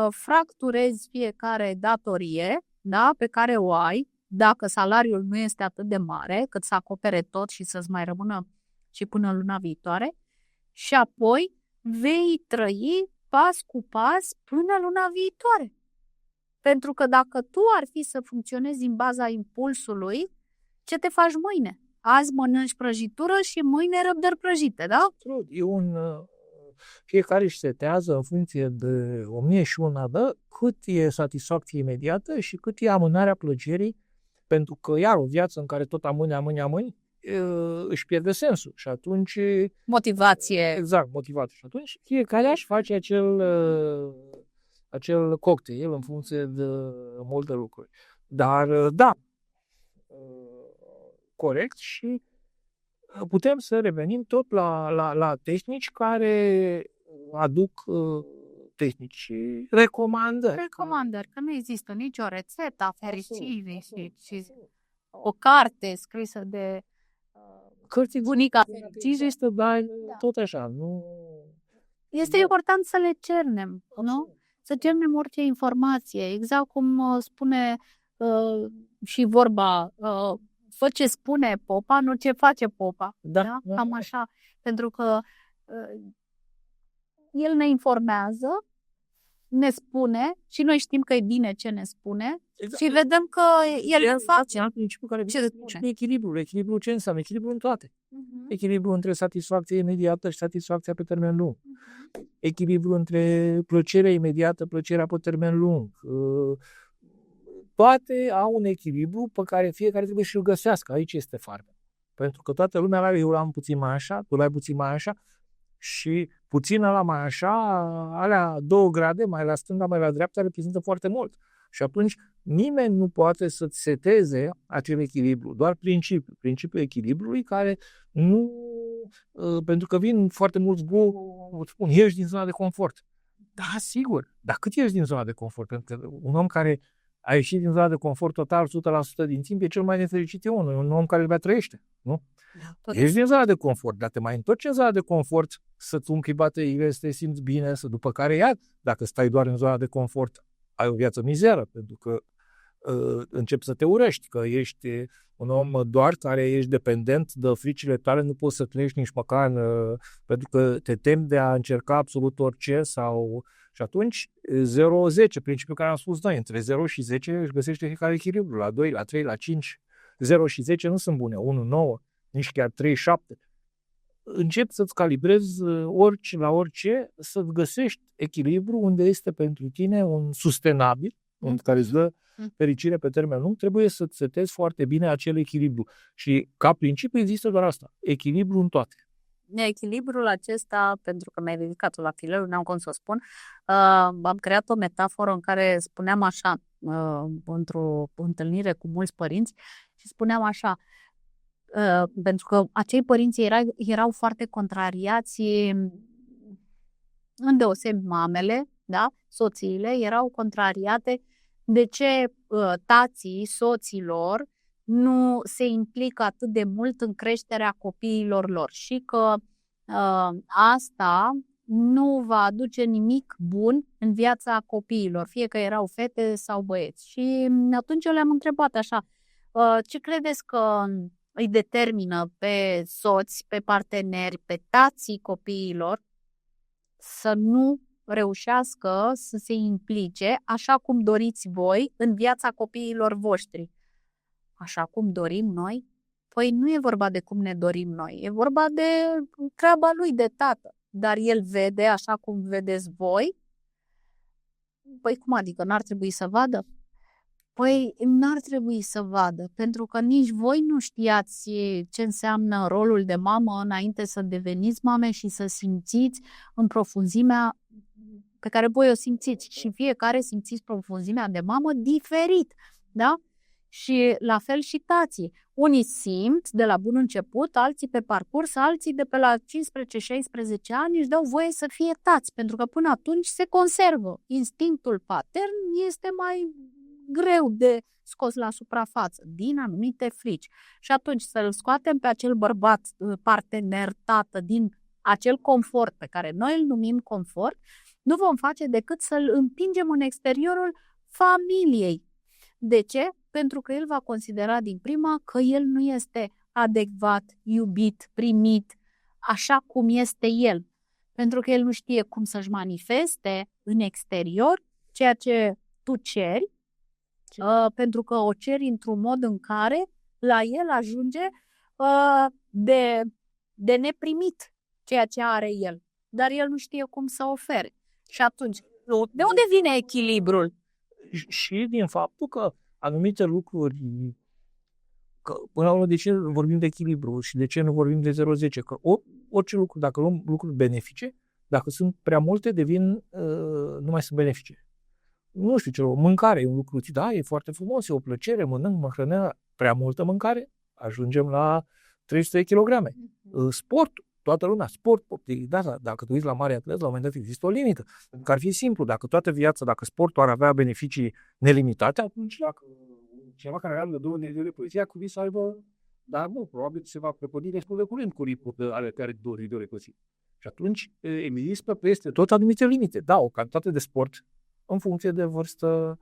Fracturezi fiecare datorie, da, pe care o ai, dacă salariul nu este atât de mare, cât să acopere tot și să-ți mai rămână și până luna viitoare, și apoi vei trăi pas cu pas până luna viitoare. Pentru că dacă tu ar fi să funcționezi în baza impulsului, ce te faci mâine? Azi mănânci prăjitură și mâine răbdări prăjite, da? Fiecare își setează în funcție de 1001 dă cât e satisfacție imediată și cât e amânarea plăcerii, pentru că iar o viață în care tot amâni, își pierde sensul și atunci... Motivație. Exact, motivație. Și atunci fiecare își face acel cocktail în funcție de multe lucruri. Dar, da, corect, și putem să revenim tot la tehnici care aduc tehnici recomandări. Recomandări, că nu există nicio rețetă a fericirii și o carte scrisă de bunica fericirii. Există, dar tot așa, nu... Este important să le cernem, nu? Să cernem orice informație, exact cum spune și vorba, fă ce spune popa, nu ce face popa. Da? Cam așa. Pentru că el ne informează, ne spune și noi știm că e bine ce ne spune, exact. Și vedem că el face. Alt principiu care ce echilibrul. Echilibrul ce înseamnă? Echilibrul în toate. Echilibrul între satisfacție imediată și satisfacția pe termen lung. Echilibrul între plăcerea imediată, plăcerea pe termen lung. Toate au un echilibru pe care fiecare trebuie să-l găsească. Aici este farmec. Pentru că toată lumea eu l-am puțin mai așa, tu l-ai puțin mai așa și puțin ăla mai așa, alea 2 grade, mai la stânga, mai la dreapta, reprezintă foarte mult. Și atunci nimeni nu poate să-ți seteze acel echilibru, doar principiul echilibrului care nu, pentru că vin foarte mulți spun, ieși din zona de confort. Da, sigur, dar cât ieși din zona de confort? Pentru că un om care a ieșit din zona de confort total 100% din timp e cel mai nefericit un om care îl trăiește, nu? Ești din zona de confort, dar te mai întorci în zona de confort să-ți umpli bateriile, să te simți bine, după care iar, dacă stai doar în zona de confort, ai o viață mizeră, pentru că începi să te urăști, că ești un om doar care ești dependent de fricile tale, nu poți să trăiești nici măcar pentru că te temi de a încerca absolut orice și atunci 0-10, principiul care am spus noi, între 0 și 10 își găsește fiecare echilibru, la 2, la 3, la 5, 0 și 10 nu sunt bune, 1-9, nici chiar 3-7. Începi să-ți calibrezi la orice, să-ți găsești echilibru unde este pentru tine un sustenabil, în care îți dă fericire pe termen lung, trebuie să-ți setezi foarte bine acel echilibru. Și ca principiu există doar asta, echilibru în toate. Echilibrul acesta, pentru că mi-ai ridicat-o la fileu, n-am cum să o spun, am creat o metaforă în care spuneam așa, într-o întâlnire cu mulți părinți și spuneam așa, pentru că acei părinți erau foarte contrariați, îndeosebi mamele, da? Soțiile erau contrariate de ce tații soților nu se implică atât de mult în creșterea copiilor lor și că asta nu va aduce nimic bun în viața copiilor, fie că erau fete sau băieți. Și atunci eu le-am întrebat așa, ce credeți că îi determină pe soți, pe parteneri, pe tații copiilor să nu reușească să se implice așa cum doriți voi în viața copiilor voștri? Așa cum dorim noi? Păi nu e vorba de cum ne dorim noi, e vorba de treaba lui de tată. Dar el vede așa cum vedeți voi? Păi cum adică, n-ar trebui să vadă? Păi n-ar trebui să vadă, pentru că nici voi nu știați ce înseamnă rolul de mamă înainte să deveniți mame și să simțiți în profunzimea pe care voi o simțiți. Și fiecare simțiți profunzimea de mamă diferit, da? Și la fel și tații. Unii simt de la bun început, alții pe parcurs, alții de pe la 15-16 ani își dau voie să fie tați, pentru că până atunci se conservă. Instinctul patern este mai greu de scos la suprafață, din anumite frici. Și atunci să-l scoatem pe acel bărbat, partener, tată, din acel confort pe care noi îl numim confort, nu vom face decât să-l împingem în exteriorul familiei. De ce? Pentru că el va considera din prima că el nu este adecvat, iubit, primit, așa cum este el. Pentru că el nu știe cum să-și manifeste în exterior ceea ce tu ceri, pentru că o ceri într-un mod în care la el ajunge de neprimit ceea ce are el. Dar el nu știe cum să ofere. Și atunci, de unde vine echilibrul? Și din faptul că anumite lucruri, că până la urmă de ce vorbim de echilibru și de ce nu vorbim de 0-10? Că orice lucru, dacă luăm lucruri benefice, dacă sunt prea multe, nu mai sunt benefice. Nu știu ce, o mâncare e un lucru, da, e foarte frumos, e o plăcere, mănânc, mă hrănesc, prea multă mâncare, ajungem la 300 kg. Sportul, toată lumea, sport, da, dacă tu uiți la mari atleți, la un moment dat există o limită. Pentru că ar fi simplu, dacă toată viața, dacă sportul ar avea beneficii nelimitate, atunci dacă cineva care are 2 de poliție ar trebui să aibă, dar nu, probabil se va prepădi destul de curând cu ripuri ale care 2 de poliție. Și atunci există peste tot anumite limite. Da, o cantitate de sport în funcție de vârstă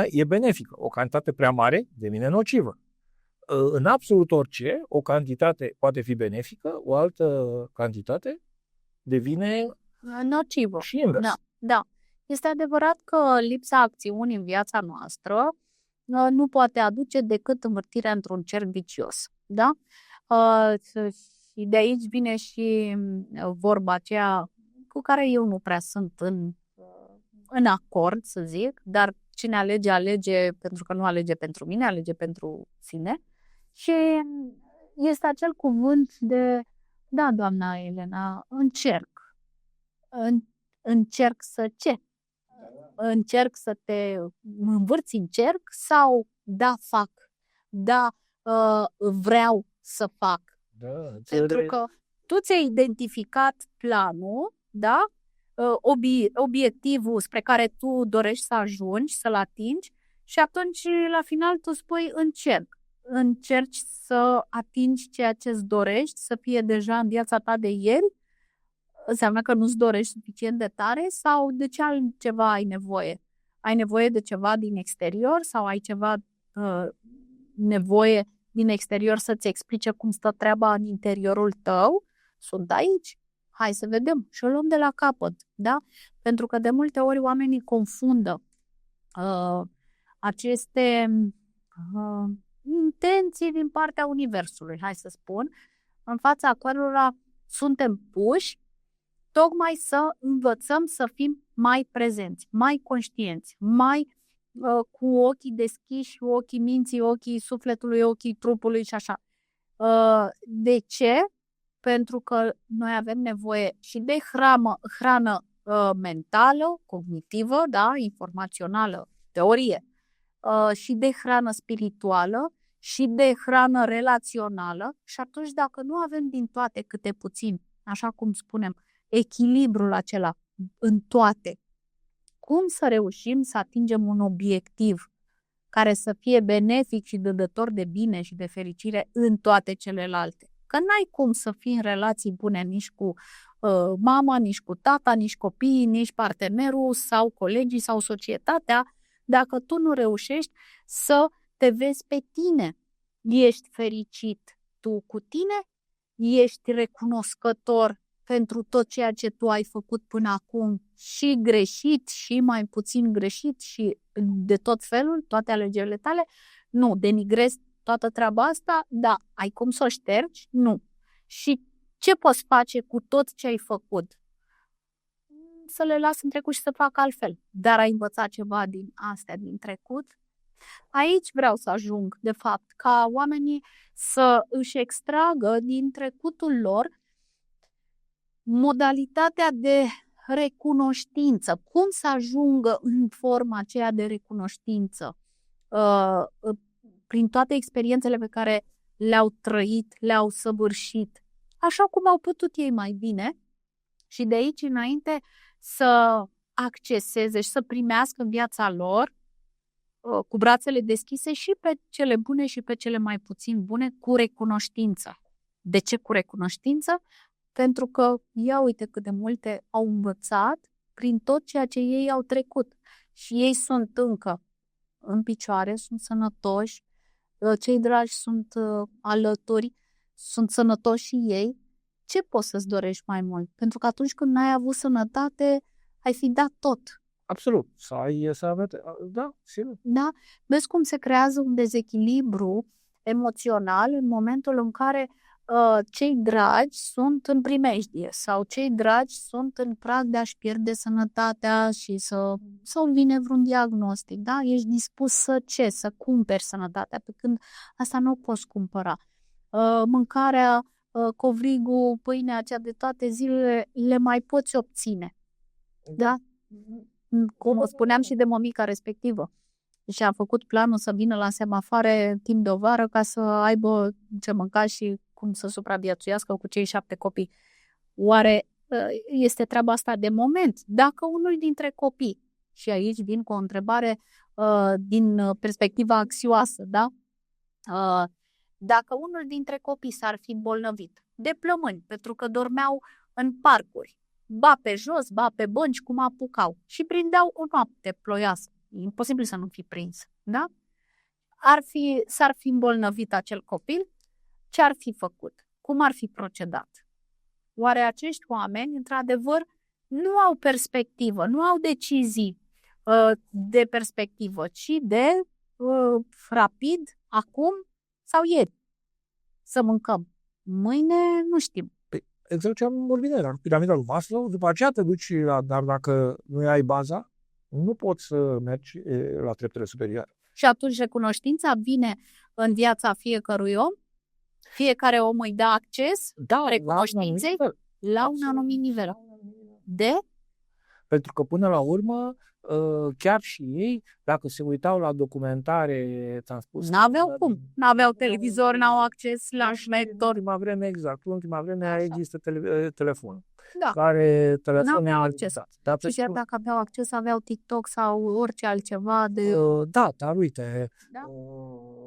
e benefică. O cantitate prea mare devine nocivă. În absolut orice, o cantitate poate fi benefică, o altă cantitate devine nocivă. Și invers. Da. Este adevărat că lipsa acțiunii în viața noastră nu poate aduce decât învârtirea într-un cerc vicios. Da? Și de aici vine și vorba aceea cu care eu nu prea sunt în acord, să zic, dar cine alege, alege pentru că nu alege pentru mine, alege pentru sine. Și este acel cuvânt de, da, doamna Elena, încerc. Încerc să ce? Încerc să te învârți în cerc sau da, fac? Da, vreau să fac. Da, pentru că tu ți-ai identificat planul, da? Obiectivul spre care tu dorești să ajungi, să-l atingi și atunci la final tu spui încerci să atingi ceea ce îți dorești, să fie deja în viața ta de ieri, înseamnă că nu-ți dorești suficient de tare sau de ce altceva ai nevoie? Ai nevoie de ceva din exterior sau ai ceva nevoie din exterior să-ți explice cum stă treaba în interiorul tău? Sunt aici. Hai să vedem și o luăm de la capăt, da? Pentru că de multe ori oamenii confundă aceste intenții din partea universului, hai să spun, în fața cărora suntem puși tocmai să învățăm să fim mai prezenți, mai conștienți, mai cu ochii deschiși, ochii minții, ochii sufletului, ochii trupului și așa. De ce? Pentru că noi avem nevoie și de hrană mentală, cognitivă, da, informațională, teorie, și de hrană spirituală și de hrană relațională și atunci dacă nu avem din toate câte puțin, așa cum spunem, echilibrul acela în toate, cum să reușim să atingem un obiectiv care să fie benefic și dădător de bine și de fericire în toate celelalte? Că n-ai cum să fii în relații bune nici cu mama, nici cu tata, nici copiii, nici partenerul sau colegii sau societatea dacă tu nu reușești să te vezi pe tine. Ești fericit tu cu tine? Ești recunoscător pentru tot ceea ce tu ai făcut până acum și greșit și mai puțin greșit și de tot felul, toate alegerile tale? Nu. Denigrezi toată treaba asta? Da. Ai cum să o ștergi? Nu. Și ce poți face cu tot ce ai făcut? Să le las în trecut și să fac altfel. Dar ai învățat ceva din astea, din trecut? Aici vreau să ajung, de fapt, ca oamenii să își extragă din trecutul lor modalitatea de recunoștință. Cum să ajungă în forma aceea de recunoștință? Prin toate experiențele pe care le-au trăit, le-au săvârșit, așa cum au putut ei mai bine și de aici înainte să acceseze și să primească în viața lor cu brațele deschise și pe cele bune și pe cele mai puțin bune, cu recunoștință. De ce cu recunoștință? Pentru că ia uite cât de multe au învățat prin tot ceea ce ei au trecut. Și ei sunt încă în picioare, sunt sănătoși, cei dragi sunt alături, sunt sănătoși și ei. Ce poți să-ți dorești mai mult? Pentru că atunci când n-ai avut sănătate, ai fi dat tot. Absolut. Să ai sănătate. Da, sigur. Da? Vezi cum se creează un dezechilibru emoțional în momentul în care cei dragi sunt în primejdie sau cei dragi sunt în prag de a-și pierde sănătatea și sau vine vreun diagnostic. Da? Ești dispus să cumperi sănătatea, pe când asta nu o poți cumpăra. Mâncarea, covrigul, pâinea aceea de toate zilele le mai poți obține. Da? Cum o spuneam și de mămica respectivă. Și a făcut planul să vină la semafoare timp de o vară ca să aibă ce mânca și cum să supraviețuiască cu cei 7 copii. Oare este treaba asta de moment? Dacă unul dintre copii, și aici vin cu o întrebare din perspectiva axioasă, da? Dacă unul dintre copii s-ar fi îmbolnăvit de plămâni, pentru că dormeau în parcuri, ba pe jos, ba pe bănci, cum apucau, și prindeau o noapte ploioasă, e imposibil să nu fi prins, da? S-ar fi îmbolnăvit acel copil, ce ar fi făcut? Cum ar fi procedat? Oare acești oameni, într-adevăr, nu au perspectivă, nu au decizii de perspectivă, ci de rapid, acum sau ieri, să mâncăm. Mâine nu știm. Exact ce am vorbit la piramida lui Maslow, după aceea te duci dar dacă nu ai baza, nu poți să mergi la treptele superioare. Și atunci recunoștința vine în viața fiecărui om, fiecare om îi dă acces recunoștinței la un anumit nivel. De? Pentru că până la urmă, chiar și ei, dacă se uitau la documentare, ți-am spus... N-aveau cum. N-aveau televizor, n-au acces la șmector. În ultima vreme, exact. În ultima vreme există telefonul. Da. Care n-aveau acces. Da, și chiar dacă aveau acces, aveau TikTok sau orice altceva de... Da, dar uite, da?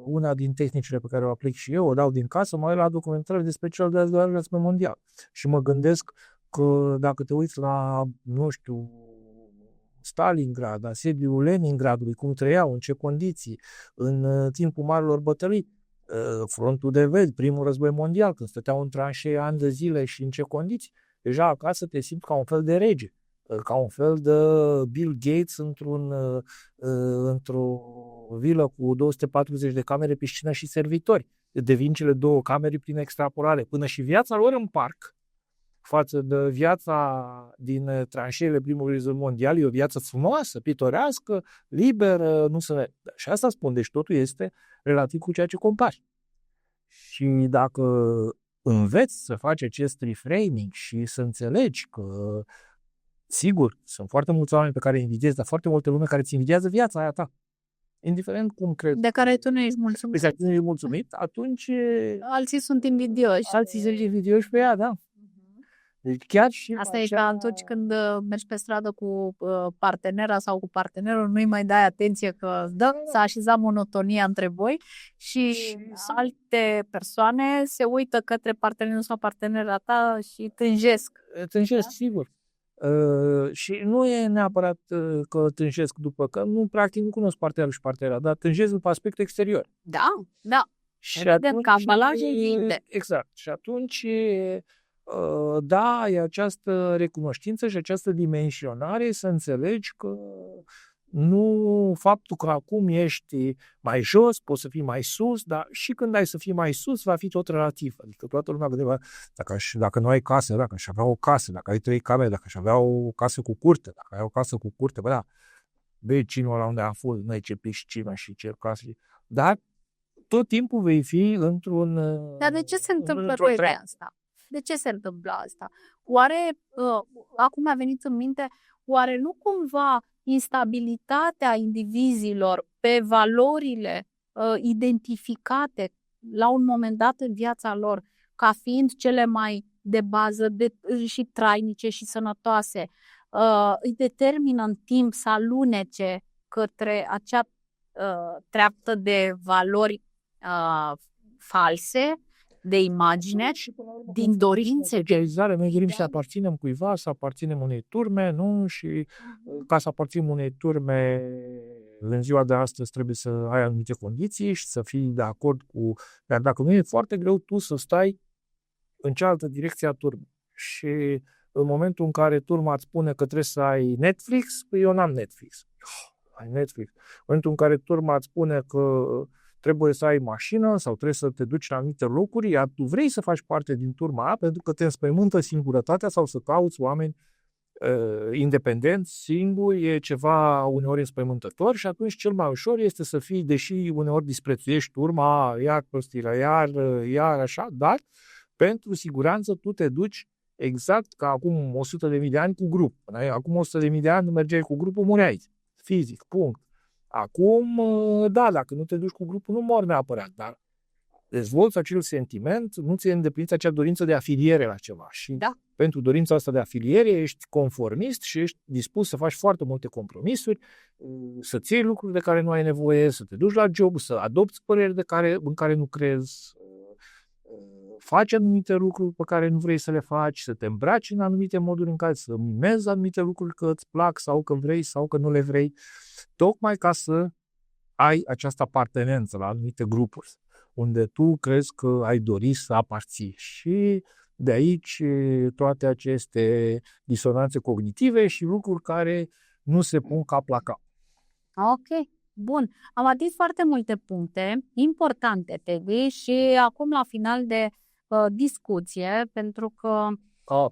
Una din tehnicile pe care o aplic și eu, o dau din casă, mă uit la documentare despre cel de-al doilea război mondial. Și mă gândesc că dacă te uiți la, nu știu, Stalingrad, asediul Leningradului, cum trăiau, în ce condiții, în timpul marilor bătălii, frontul de vest, primul război mondial, când stăteau în tranșee ani de zile și în ce condiții, deja acasă te simți ca un fel de rege, ca un fel de Bill Gates într-o vilă cu 240 de camere, piscină și servitori. Devin cele 2 camere prin extrapolare, până și viața lor în parc, față de viața din tranșeele primului război mondial, e o viață frumoasă, pitorească, liberă, nu se... Și asta spun, deci totul este relativ cu ceea ce compari. Și dacă înveți să faci acest reframing și să înțelegi că, sigur, sunt foarte mulți oameni pe care îi invidiezi, dar foarte multe lume care îți invidiază viața aia ta. indiferent cum crezi. De care tu nu ești mulțumit. Păi, nu ești mulțumit, atunci Alții sunt invidioși. alții sunt invidioși pe ea, da. Deci chiar și Asta e ca atunci când mergi pe stradă cu partenera sau cu partenerul, nu-i mai dai atenție că s-a așezat monotonia între voi și alte persoane se uită către partenerul sau partenera ta și tânjesc. Tânjesc, sigur. Și nu e neapărat că tânjesc după, că nu, practic nu cunosc partenerul și partenera, dar tânjesc după aspect exterior. Da, da. Și Evident că ambalaje vinde. Exact. Și atunci, da, e această recunoștință și această dimensionare să înțelegi că nu dacă că acum ești mai jos, poți să fii mai sus, dar și când ai să fii mai sus, va fi tot relativ. Adică toată lumea gândește, dacă nu ai casă, dacă aș avea o casă, dacă ai 3 camere, dacă aș avea o casă cu curte, dacă ai o casă cu curte, bă, da, vecinul ăla unde a fost, nu ai ce piscină și ce casă. Dar tot timpul vei fi într-un... Dar de ce se întâmplă asta? De ce se întâmplă asta? Oare, acum mi-a venit în minte, oare nu cumva instabilitatea indivizilor pe valorile identificate la un moment dat în viața lor ca fiind cele mai de bază și trainice și sănătoase, îi determină în timp să alunece către acea treaptă de valori false, de imagine, din dorințe. Noi dorim să aparținem cuiva, să aparținem unei turme, nu? Și ca să aparținem unei turme, în ziua de astăzi trebuie să ai anumite condiții și să fii de acord cu... Dar dacă nu, e foarte greu tu să stai în cealaltă direcție a turmei. Și în momentul în care turma îți spune că trebuie să ai Netflix, păi eu n-am Netflix. Ai Netflix. În momentul în care turma îți spune că trebuie să ai mașină sau trebuie să te duci la anumite locuri, iar tu vrei să faci parte din turma aia pentru că te înspăimântă singurătatea sau să cauți oameni independenți, singuri, e ceva uneori înspăimântător și atunci cel mai ușor este să fii, deși uneori disprețuiești turma, iar prostiră, iar așa, dar pentru siguranță tu te duci exact ca acum 100.000 de ani cu grup. Acum 100.000 de ani mergeai cu grupul, mureai. Fizic, punct. Acum, da, dacă nu te duci cu grupul, nu mor neapărat, dar dezvolți acel sentiment, nu ți-e îndeplinit acea dorință de afiliere la ceva. Și pentru dorința asta de afiliere ești conformist și ești dispus să faci foarte multe compromisuri, să-ți iei lucruri de care nu ai nevoie, să te duci la job, să adopți păreri în care nu crezi, faci anumite lucruri pe care nu vrei să le faci, să te îmbraci în anumite moduri în care să mimezi anumite lucruri că îți plac sau că vrei sau că nu le vrei, tocmai ca să ai această apartenență la anumite grupuri, unde tu crezi că ai dori să aparții. Și de aici toate aceste disonanțe cognitive și lucruri care nu se pun cap la cap. Ok. Bun, am atins foarte multe puncte importante, Teddy, și acum la final de discuție, pentru că...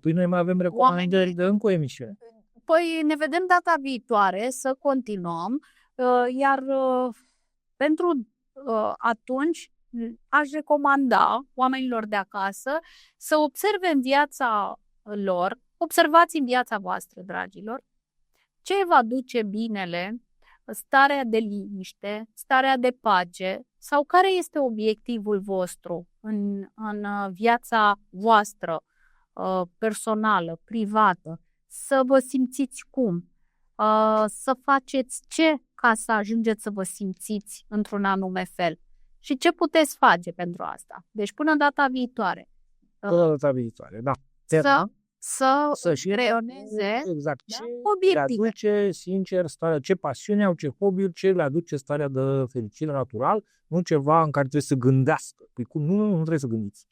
Păi noi mai avem recomandări de încă o emisiune. Păi ne vedem data viitoare să continuăm, iar pentru atunci aș recomanda oamenilor de acasă să observe în viața lor, observați în viața voastră, dragilor, ce va duce binele, starea de liniște, starea de pace sau care este obiectivul vostru în viața voastră personală, privată, să vă simțiți cum, să faceți ce ca să ajungeți să vă simțiți într-un anume fel și ce puteți face pentru asta. Deci până data viitoare. Până data viitoare, da. Să-și creioneze exact. Ce obiective. Le aduce, sincer, starea, ce pasiune au, ce hobby-uri, ce le aduce starea de fericire natural, nu ceva în care trebuie să gândească. Păi cum? Nu trebuie să gândiți.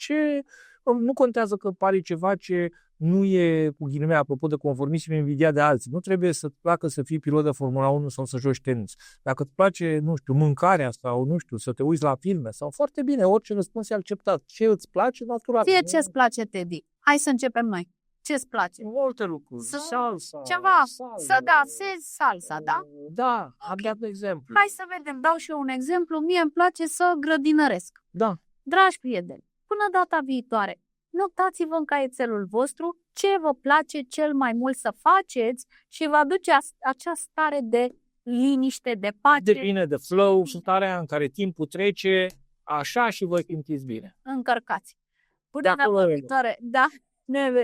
Nu contează că pare ceva ce nu e, cu ghilimele, apropo de conformism, invidiat de alții. Nu trebuie să-ți placă să fii pilot de Formula 1 sau să joci tenis. Dacă îți place, nu știu, mâncarea sau, nu știu, să te uiți la filme sau foarte bine, orice răspuns e acceptat. Ce îți place, natural. Ție ce-ți place, Teddy? Hai să începem noi. Ce-ți place? Multe lucruri. Salsa. Ceva. Să dansezi salsa, da? Da, am dat un exemplu. Hai să vedem, dau și eu un exemplu. Mie îmi place să grădinăresc. Da. Dragi prieteni, până data viitoare, notați-vă în caietelul vostru ce vă place cel mai mult să faceți și vă aduce acea stare de liniște, de pace. De bine, de flow, starea în care timpul trece, așa și vă simțiți bine. Încărcați. Până De acolo data viitoare, da,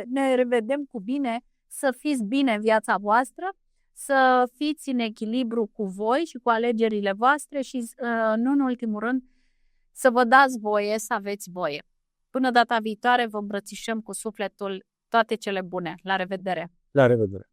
ne revedem cu bine, să fiți bine în viața voastră, să fiți în echilibru cu voi și cu alegerile voastre și, nu în ultimul rând, să vă dați voie să aveți voie. Până data viitoare vă îmbrățișăm cu sufletul toate cele bune. La revedere! La revedere!